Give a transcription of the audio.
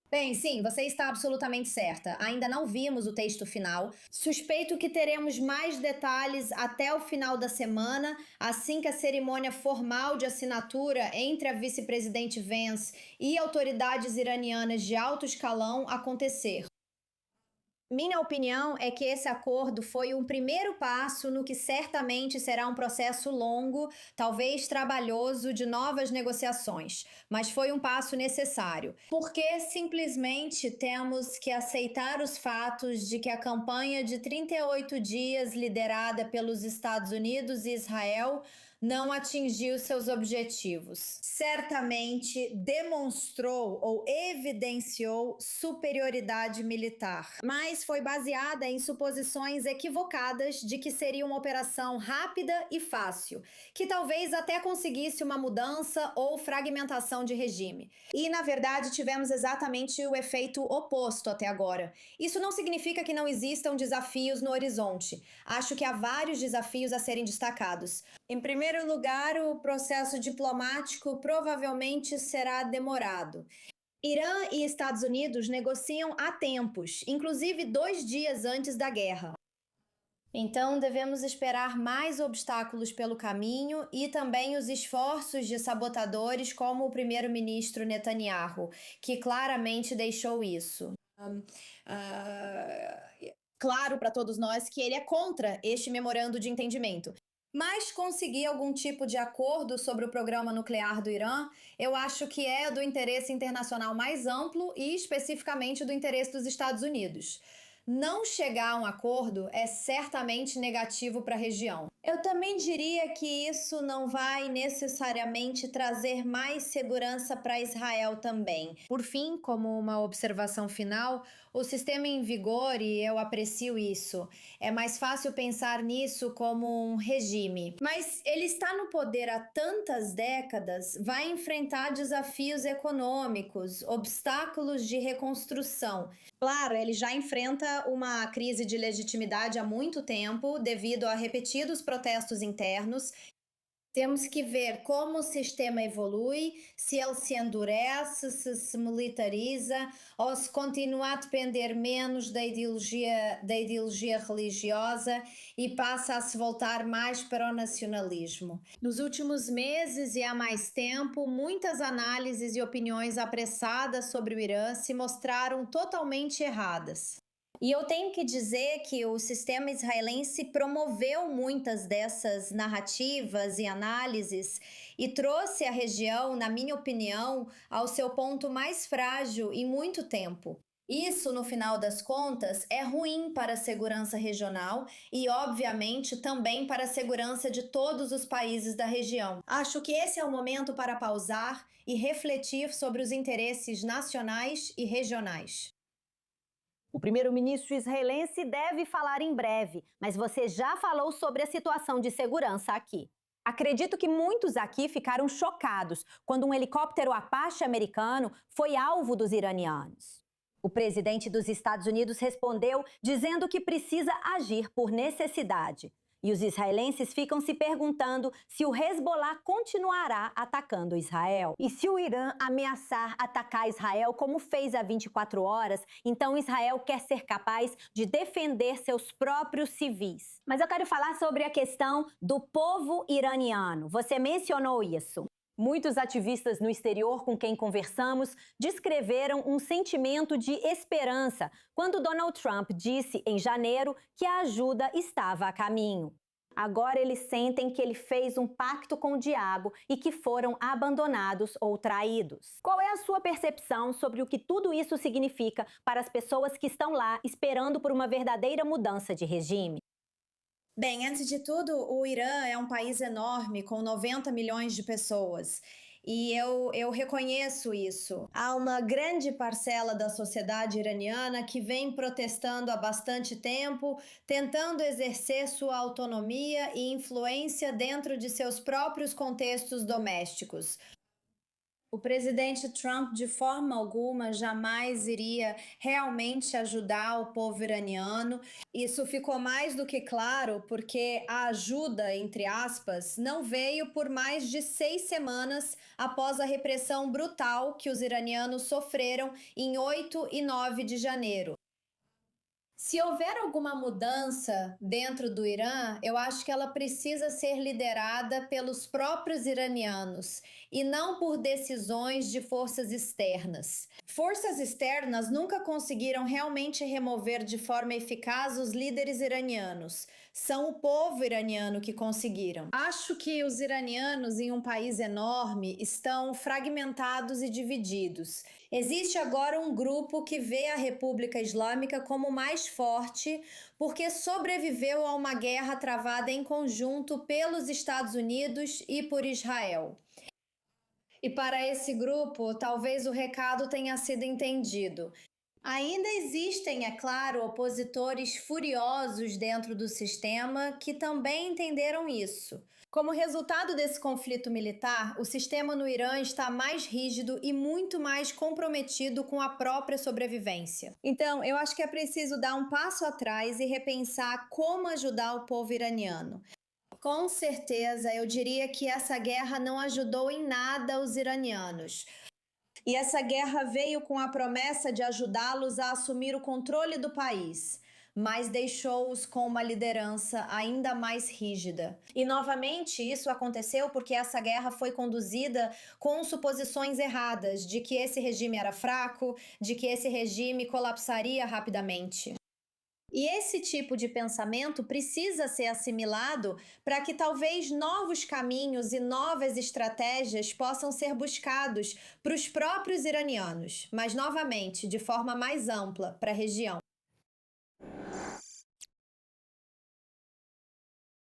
Bem, sim, você está absolutamente certa. Ainda não vimos o texto final. Suspeito que teremos mais detalhes até o final da semana, assim que a cerimônia formal de assinatura entre a vice-presidente Vance e autoridades iranianas de alto escalão acontecer. Minha opinião é que esse acordo foi um primeiro passo no que certamente será um processo longo, talvez trabalhoso, de novas negociações, mas foi um passo necessário, porque simplesmente temos que aceitar os fatos de que a campanha de 38 dias, liderada pelos Estados Unidos e Israel, não atingiu seus objetivos. Certamente demonstrou ou evidenciou superioridade militar, mas foi baseada em suposições equivocadas de que seria uma operação rápida e fácil, que talvez até conseguisse uma mudança ou fragmentação de regime. E, na verdade, tivemos exatamente o efeito oposto até agora. Isso não significa que não existam desafios no horizonte. Acho que há vários desafios a serem destacados. Em primeiro lugar, o processo diplomático provavelmente será demorado. Irã e Estados Unidos negociam há tempos, inclusive 2 dias antes da guerra. Então, devemos esperar mais obstáculos pelo caminho e também os esforços de sabotadores, como o primeiro-ministro Netanyahu, que claramente deixou isso. Claro para todos nós que ele é contra este memorando de entendimento. Mas conseguir algum tipo de acordo sobre o programa nuclear do Irã, eu acho que é do interesse internacional mais amplo e especificamente do interesse dos Estados Unidos. Não chegar a um acordo é certamente negativo para a região. Eu também diria que isso não vai necessariamente trazer mais segurança para Israel também. Por fim, como uma observação final, o sistema em vigor, e eu aprecio isso, é mais fácil pensar nisso como um regime. Mas ele está no poder há tantas décadas, vai enfrentar desafios econômicos, obstáculos de reconstrução. Claro, ele já enfrenta uma crise de legitimidade há muito tempo, devido a repetidos protestos internos. Temos que ver como o sistema evolui, se ele se endurece, se militariza ou se continua a depender menos da ideologia religiosa e passa a se voltar mais para o nacionalismo. Nos últimos meses e há mais tempo, muitas análises e opiniões apressadas sobre o Irã se mostraram totalmente erradas. E eu tenho que dizer que o sistema israelense promoveu muitas dessas narrativas e análises e trouxe a região, na minha opinião, ao seu ponto mais frágil em muito tempo. Isso, no final das contas, é ruim para a segurança regional e, obviamente, também para a segurança de todos os países da região. Acho que esse é o momento para pausar e refletir sobre os interesses nacionais e regionais. O primeiro-ministro israelense deve falar em breve, mas você já falou sobre a situação de segurança aqui. Acredito que muitos aqui ficaram chocados quando um helicóptero Apache americano foi alvo dos iranianos. O presidente dos Estados Unidos respondeu dizendo que precisa agir por necessidade. E os israelenses ficam se perguntando se o Hezbollah continuará atacando Israel. E se o Irã ameaçar atacar Israel como fez há 24 horas, então Israel quer ser capaz de defender seus próprios civis. Mas eu quero falar sobre a questão do povo iraniano. Você mencionou isso. Muitos ativistas no exterior com quem conversamos descreveram um sentimento de esperança quando Donald Trump disse em janeiro que a ajuda estava a caminho. Agora eles sentem que ele fez um pacto com o diabo e que foram abandonados ou traídos. Qual é a sua percepção sobre o que tudo isso significa para as pessoas que estão lá esperando por uma verdadeira mudança de regime? Bem, antes de tudo, o Irã é um país enorme, com 90 milhões de pessoas. E eu reconheço isso. Há uma grande parcela da sociedade iraniana que vem protestando há bastante tempo, tentando exercer sua autonomia e influência dentro de seus próprios contextos domésticos. O presidente Trump, de forma alguma, jamais iria realmente ajudar o povo iraniano. Isso ficou mais do que claro porque a ajuda, entre aspas, não veio por mais de 6 semanas após a repressão brutal que os iranianos sofreram em 8 e 9 de janeiro. Se houver alguma mudança dentro do Irã, eu acho que ela precisa ser liderada pelos próprios iranianos e não por decisões de forças externas. Forças externas nunca conseguiram realmente remover de forma eficaz os líderes iranianos. São o povo iraniano que conseguiram. Acho que os iranianos, em um país enorme, estão fragmentados e divididos. Existe agora um grupo que vê a República Islâmica como mais forte porque sobreviveu a uma guerra travada em conjunto pelos Estados Unidos e por Israel. E para esse grupo, talvez o recado tenha sido entendido. Ainda existem, é claro, opositores furiosos dentro do sistema que também entenderam isso. Como resultado desse conflito militar, o sistema no Irã está mais rígido e muito mais comprometido com a própria sobrevivência. Então, eu acho que é preciso dar um passo atrás e repensar como ajudar o povo iraniano. Com certeza, eu diria que essa guerra não ajudou em nada os iranianos. E essa guerra veio com a promessa de ajudá-los a assumir o controle do país, mas deixou-os com uma liderança ainda mais rígida. E novamente isso aconteceu porque essa guerra foi conduzida com suposições erradas de que esse regime era fraco, de que esse regime colapsaria rapidamente. E esse tipo de pensamento precisa ser assimilado para que talvez novos caminhos e novas estratégias possam ser buscados para os próprios iranianos, mas novamente de forma mais ampla para a região.